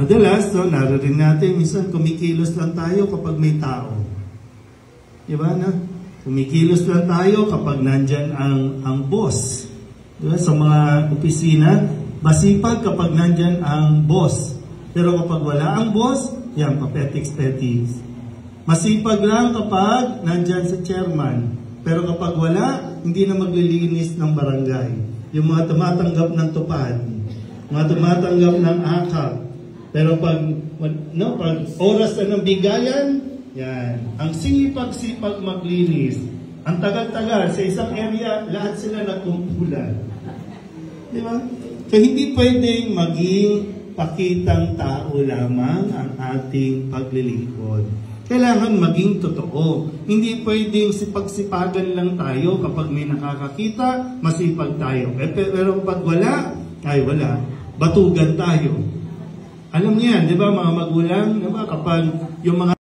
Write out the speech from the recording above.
Madalas, no, naririnig natin, minsan kumikilos lang tayo kapag may tao. Diba na? Kumikilos lang tayo kapag nandyan ang boss. Diba? Sa mga opisina, masipag kapag nandyan ang boss. Pero kapag wala ang boss, yan, papetiks-petiks. Masipag lang kapag nandyan sa chairman. Pero kapag wala, hindi na maglilinis ng barangay. Yung mga tumatanggap ng tupad, mga tumatanggap ng akap. Pero pag oras na ng bigayan, yan. Ang sipag-sipag maglinis. Ang tagal-tagal, sa isang area, lahat sila nagkumpulan. Di ba? So, hindi pwedeng maging pakitang tao lamang ang ating paglilingkod. Kailangan maging totoo. Hindi pwedeng sipag-sipagan lang tayo kapag may nakakakita, masipag tayo. Pero kapag wala, ay wala. Batugan tayo. Alam niyo yan, di ba mga magulang, di ba, kapag yung mga